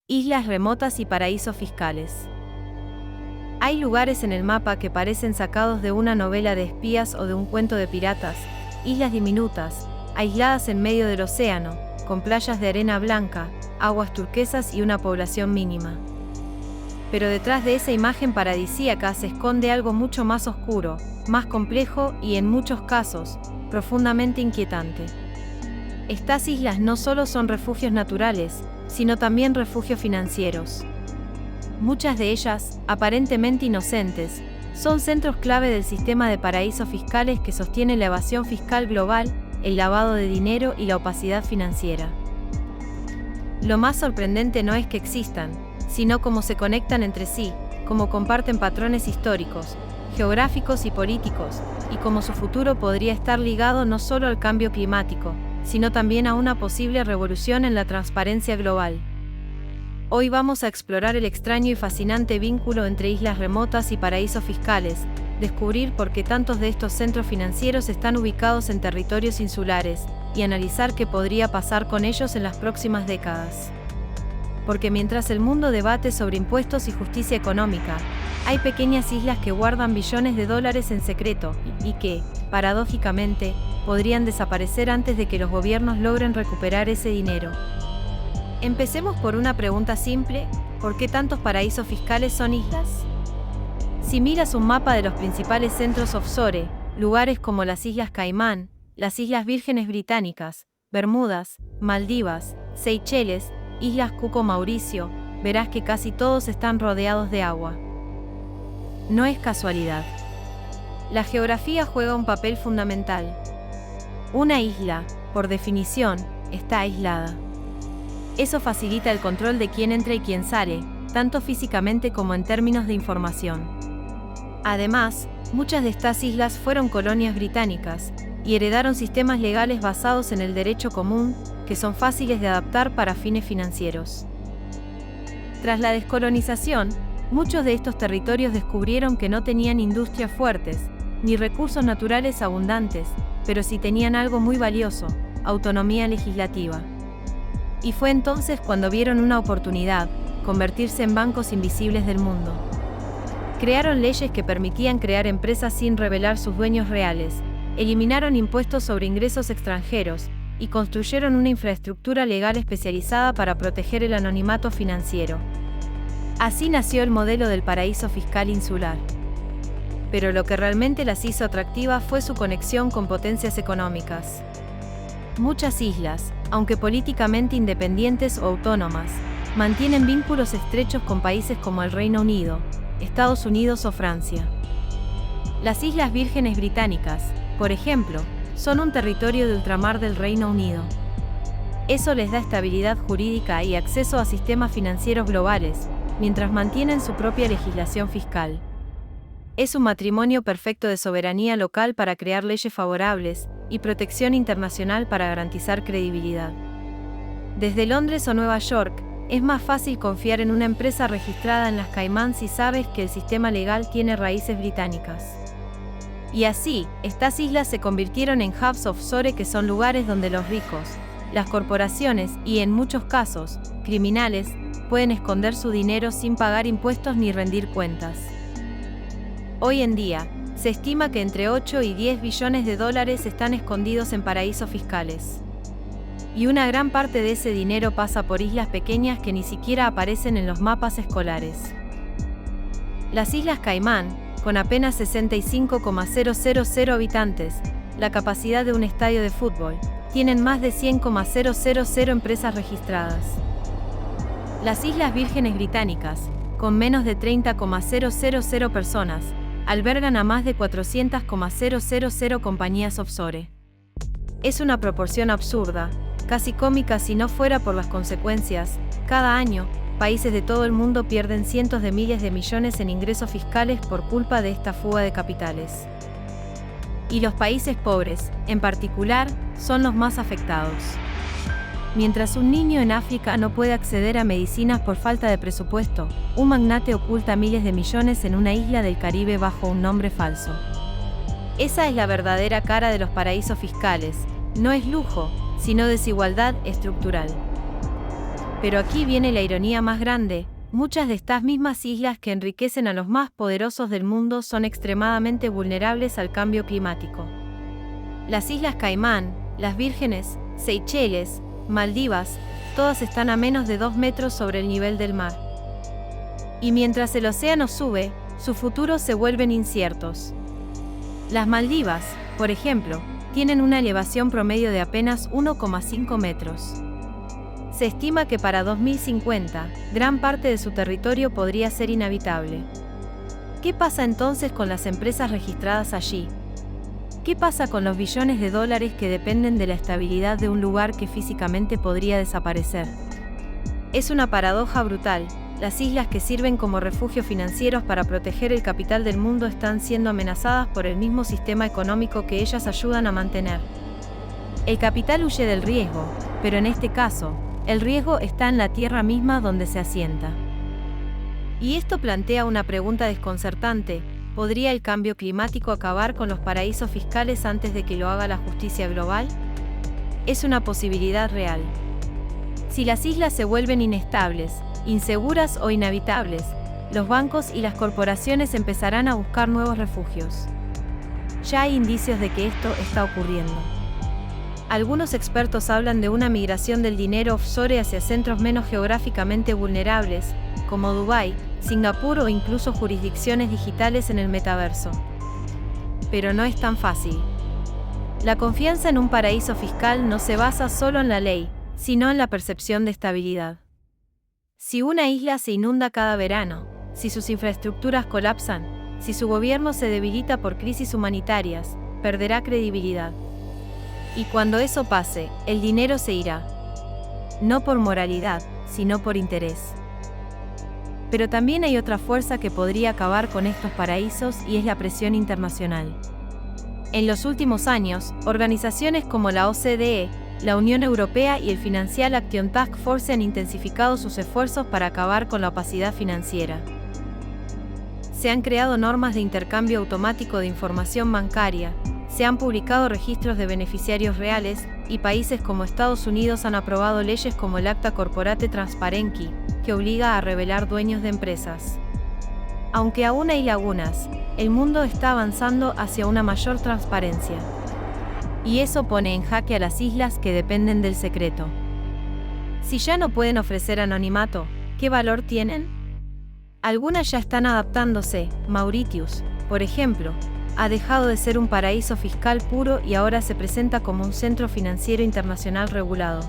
Islas remotas y paraísos fiscales. Hay lugares en el mapa que parecen sacados de una novela de espías o de un cuento de piratas, islas diminutas, aisladas en medio del océano, con playas de arena blanca, aguas turquesas y una población mínima. Pero detrás de esa imagen paradisíaca se esconde algo mucho más oscuro, más complejo y, en muchos casos, profundamente inquietante. Estas islas no solo son refugios naturales, sino también refugios financieros. Muchas de ellas, aparentemente inocentes, son centros clave del sistema de paraísos fiscales que sostiene la evasión fiscal global, el lavado de dinero y la opacidad financiera. Lo más sorprendente no es que existan, sino cómo se conectan entre sí, cómo comparten patrones históricos, geográficos y políticos, y cómo su futuro podría estar ligado no solo al cambio climático, sino también a una posible revolución en la transparencia global. Hoy vamos a explorar el extraño y fascinante vínculo entre islas remotas y paraísos fiscales, descubrir por qué tantos de estos centros financieros están ubicados en territorios insulares, y analizar qué podría pasar con ellos en las próximas décadas. Porque mientras el mundo debate sobre impuestos y justicia económica, hay pequeñas islas que guardan billones de dólares en secreto, y que, paradójicamente, podrían desaparecer antes de que los gobiernos logren recuperar ese dinero. Empecemos por una pregunta simple: ¿por qué tantos paraísos fiscales son islas? Si miras un mapa de los principales centros offshore, lugares como las Islas Caimán, las Islas Vírgenes Británicas, Bermudas, Maldivas, Seychelles, Islas Cook o Mauricio, verás que casi todos están rodeados de agua. No es casualidad. La geografía juega un papel fundamental. Una isla, por definición, está aislada. Eso facilita el control de quién entra y quién sale, tanto físicamente como en términos de información. Además, muchas de estas islas fueron colonias británicas, y heredaron sistemas legales basados en el derecho común, que son fáciles de adaptar para fines financieros. Tras la descolonización, muchos de estos territorios descubrieron que no tenían industrias fuertes, ni recursos naturales abundantes, pero sí tenían algo muy valioso: autonomía legislativa. Y fue entonces cuando vieron una oportunidad: convertirse en bancos invisibles del mundo. Crearon leyes que permitían crear empresas sin revelar sus dueños reales, eliminaron impuestos sobre ingresos extranjeros, y construyeron una infraestructura legal especializada para proteger el anonimato financiero. Así nació el modelo del paraíso fiscal insular. Pero lo que realmente las hizo atractivas fue su conexión con potencias económicas. Muchas islas, aunque políticamente independientes o autónomas, mantienen vínculos estrechos con países como el Reino Unido, Estados Unidos o Francia. Las Islas Vírgenes Británicas, por ejemplo, son un territorio de ultramar del Reino Unido. Eso les da estabilidad jurídica y acceso a sistemas financieros globales, mientras mantienen su propia legislación fiscal. Es un matrimonio perfecto de soberanía local para crear leyes favorables y protección internacional para garantizar credibilidad. Desde Londres o Nueva York, es más fácil confiar en una empresa registrada en las Caimán si sabes que el sistema legal tiene raíces británicas. Y así, estas islas se convirtieron en hubs offshore, que son lugares donde los ricos, las corporaciones y, en muchos casos, criminales, pueden esconder su dinero sin pagar impuestos ni rendir cuentas. Hoy en día, se estima que entre 8 y 10 billones de dólares están escondidos en paraísos fiscales. Y una gran parte de ese dinero pasa por islas pequeñas que ni siquiera aparecen en los mapas escolares. Las Islas Caimán, con apenas 65,000 habitantes, la capacidad de un estadio de fútbol, tienen más de 100,000 empresas registradas. Las Islas Vírgenes Británicas, con menos de 30,000 personas, albergan a más de 400,000 compañías offshore. Es una proporción absurda, casi cómica si no fuera por las consecuencias. Cada año, países de todo el mundo pierden cientos de miles de millones en ingresos fiscales por culpa de esta fuga de capitales. Y los países pobres, en particular, son los más afectados. Mientras un niño en África no puede acceder a medicinas por falta de presupuesto, un magnate oculta miles de millones en una isla del Caribe bajo un nombre falso. Esa es la verdadera cara de los paraísos fiscales. No es lujo, sino desigualdad estructural. Pero aquí viene la ironía más grande: muchas de estas mismas islas que enriquecen a los más poderosos del mundo son extremadamente vulnerables al cambio climático. Las Islas Caimán, las Vírgenes, Seychelles, Maldivas, todas están a menos de 2 metros sobre el nivel del mar. Y mientras el océano sube, sus futuros se vuelven inciertos. Las Maldivas, por ejemplo, tienen una elevación promedio de apenas 1,5 metros. Se estima que para 2050, gran parte de su territorio podría ser inhabitable. ¿Qué pasa entonces con las empresas registradas allí? ¿Qué pasa con los billones de dólares que dependen de la estabilidad de un lugar que físicamente podría desaparecer? Es una paradoja brutal. Las islas que sirven como refugios financieros para proteger el capital del mundo están siendo amenazadas por el mismo sistema económico que ellas ayudan a mantener. El capital huye del riesgo, pero en este caso, el riesgo está en la tierra misma donde se asienta. Y esto plantea una pregunta desconcertante: ¿podría el cambio climático acabar con los paraísos fiscales antes de que lo haga la justicia global? Es una posibilidad real. Si las islas se vuelven inestables, inseguras o inhabitables, los bancos y las corporaciones empezarán a buscar nuevos refugios. Ya hay indicios de que esto está ocurriendo. Algunos expertos hablan de una migración del dinero offshore hacia centros menos geográficamente vulnerables, como Dubái, Singapur o incluso jurisdicciones digitales en el metaverso. Pero no es tan fácil. La confianza en un paraíso fiscal no se basa solo en la ley, sino en la percepción de estabilidad. Si una isla se inunda cada verano, si sus infraestructuras colapsan, si su gobierno se debilita por crisis humanitarias, perderá credibilidad. Y cuando eso pase, el dinero se irá. No por moralidad, sino por interés. Pero también hay otra fuerza que podría acabar con estos paraísos y es la presión internacional. En los últimos años, organizaciones como la OCDE, la Unión Europea y el Financial Action Task Force han intensificado sus esfuerzos para acabar con la opacidad financiera. Se han creado normas de intercambio automático de información bancaria, se han publicado registros de beneficiarios reales, y países como Estados Unidos han aprobado leyes como el Acta Corporate Transparency, que obliga a revelar dueños de empresas. Aunque aún hay lagunas, el mundo está avanzando hacia una mayor transparencia. Y eso pone en jaque a las islas que dependen del secreto. Si ya no pueden ofrecer anonimato, ¿qué valor tienen? Algunas ya están adaptándose. Mauritius, por ejemplo, ha dejado de ser un paraíso fiscal puro y ahora se presenta como un centro financiero internacional regulado.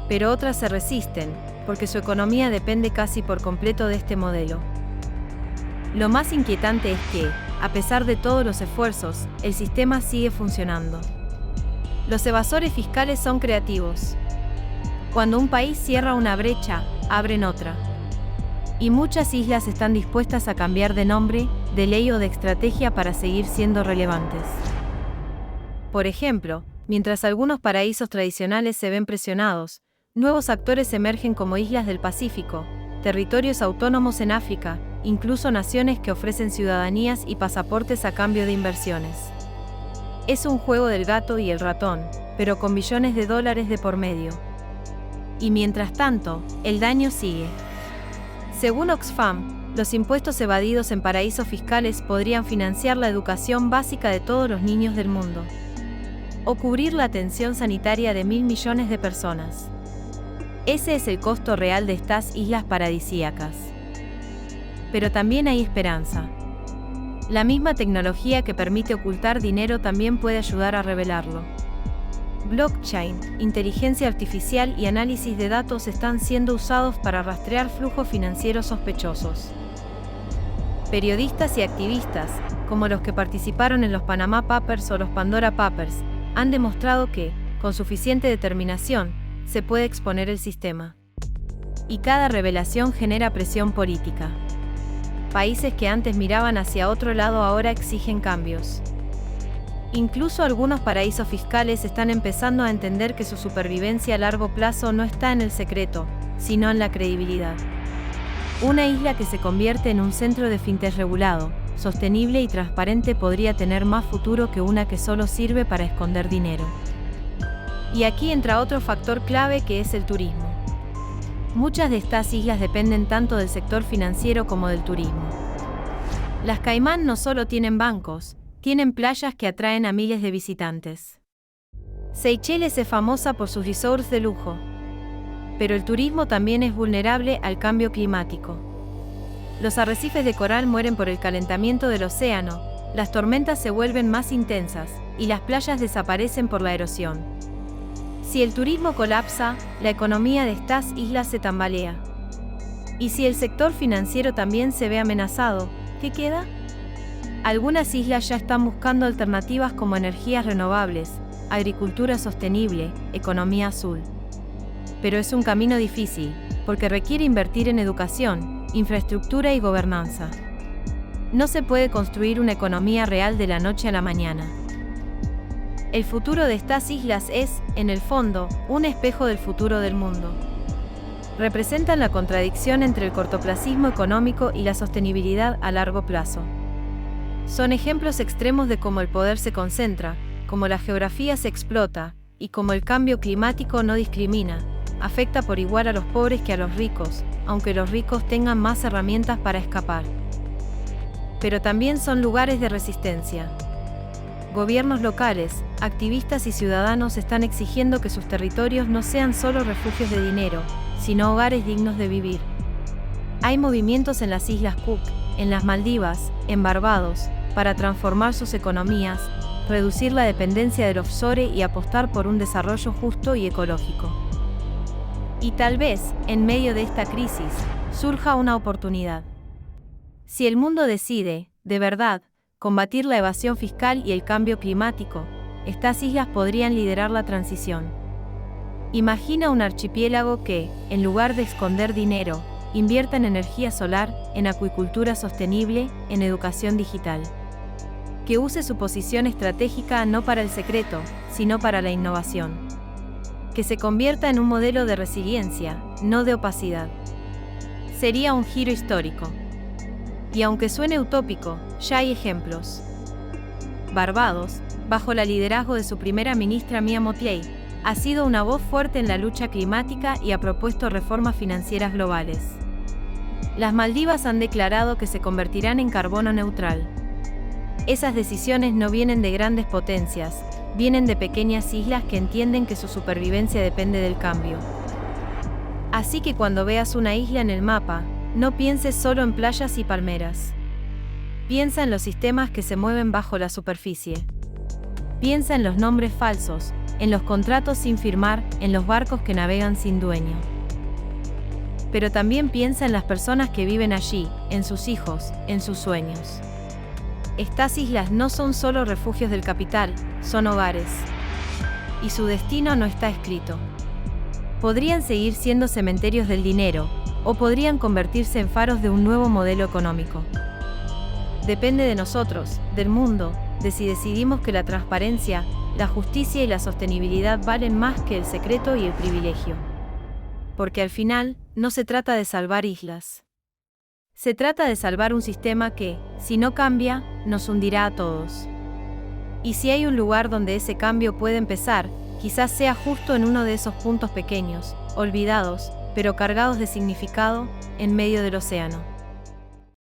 Pero otras se resisten, porque su economía depende casi por completo de este modelo. Lo más inquietante es que, a pesar de todos los esfuerzos, el sistema sigue funcionando. Los evasores fiscales son creativos. Cuando un país cierra una brecha, abren otra. Y muchas islas están dispuestas a cambiar de nombre, de ley o de estrategia para seguir siendo relevantes. Por ejemplo, mientras algunos paraísos tradicionales se ven presionados, nuevos actores emergen como islas del Pacífico, territorios autónomos en África, incluso naciones que ofrecen ciudadanías y pasaportes a cambio de inversiones. Es un juego del gato y el ratón, pero con billones de dólares de por medio. Y mientras tanto, el daño sigue. Según Oxfam, los impuestos evadidos en paraísos fiscales podrían financiar la educación básica de todos los niños del mundo, o cubrir la atención sanitaria de 1.000 millones de personas. Ese es el costo real de estas islas paradisíacas. Pero también hay esperanza. La misma tecnología que permite ocultar dinero también puede ayudar a revelarlo. Blockchain, inteligencia artificial y análisis de datos están siendo usados para rastrear flujos financieros sospechosos. Periodistas y activistas, como los que participaron en los Panama Papers o los Pandora Papers, han demostrado que, con suficiente determinación, se puede exponer el sistema. Y cada revelación genera presión política. Países que antes miraban hacia otro lado ahora exigen cambios. Incluso algunos paraísos fiscales están empezando a entender que su supervivencia a largo plazo no está en el secreto, sino en la credibilidad. Una isla que se convierte en un centro de fintech regulado, sostenible y transparente podría tener más futuro que una que solo sirve para esconder dinero. Y aquí entra otro factor clave que es el turismo. Muchas de estas islas dependen tanto del sector financiero como del turismo. Las Caimán no solo tienen bancos, tienen playas que atraen a miles de visitantes. Seychelles es famosa por sus resorts de lujo. Pero el turismo también es vulnerable al cambio climático. Los arrecifes de coral mueren por el calentamiento del océano, las tormentas se vuelven más intensas, y las playas desaparecen por la erosión. Si el turismo colapsa, la economía de estas islas se tambalea. Y si el sector financiero también se ve amenazado, ¿qué queda? Algunas islas ya están buscando alternativas como energías renovables, agricultura sostenible, economía azul. Pero es un camino difícil, porque requiere invertir en educación, infraestructura y gobernanza. No se puede construir una economía real de la noche a la mañana. El futuro de estas islas es, en el fondo, un espejo del futuro del mundo. Representan la contradicción entre el cortoplacismo económico y la sostenibilidad a largo plazo. Son ejemplos extremos de cómo el poder se concentra, cómo la geografía se explota, y cómo el cambio climático no discrimina, afecta por igual a los pobres que a los ricos, aunque los ricos tengan más herramientas para escapar. Pero también son lugares de resistencia. Gobiernos locales, activistas y ciudadanos están exigiendo que sus territorios no sean solo refugios de dinero, sino hogares dignos de vivir. Hay movimientos en las Islas Cook, en las Maldivas, en Barbados, para transformar sus economías, reducir la dependencia del offshore y apostar por un desarrollo justo y ecológico. Y tal vez, en medio de esta crisis, surja una oportunidad. Si el mundo decide, de verdad, combatir la evasión fiscal y el cambio climático, estas islas podrían liderar la transición. Imagina un archipiélago que, en lugar de esconder dinero, invierta en energía solar, en acuicultura sostenible, en educación digital. Que use su posición estratégica no para el secreto, sino para la innovación. Que se convierta en un modelo de resiliencia, no de opacidad. Sería un giro histórico. Y aunque suene utópico, ya hay ejemplos. Barbados, bajo el liderazgo de su primera ministra Mia Mottley, ha sido una voz fuerte en la lucha climática y ha propuesto reformas financieras globales. Las Maldivas han declarado que se convertirán en carbono neutral. Esas decisiones no vienen de grandes potencias, vienen de pequeñas islas que entienden que su supervivencia depende del cambio. Así que cuando veas una isla en el mapa, no pienses solo en playas y palmeras. Piensa en los sistemas que se mueven bajo la superficie. Piensa en los nombres falsos, en los contratos sin firmar, en los barcos que navegan sin dueño. Pero también piensa en las personas que viven allí, en sus hijos, en sus sueños. Estas islas no son solo refugios del capital, son hogares. Y su destino no está escrito. Podrían seguir siendo cementerios del dinero, o podrían convertirse en faros de un nuevo modelo económico. Depende de nosotros, del mundo, de si decidimos que la transparencia, la justicia y la sostenibilidad valen más que el secreto y el privilegio. Porque al final, no se trata de salvar islas. Se trata de salvar un sistema que, si no cambia, nos hundirá a todos. Y si hay un lugar donde ese cambio puede empezar, quizás sea justo en uno de esos puntos pequeños, olvidados, pero cargados de significado, en medio del océano.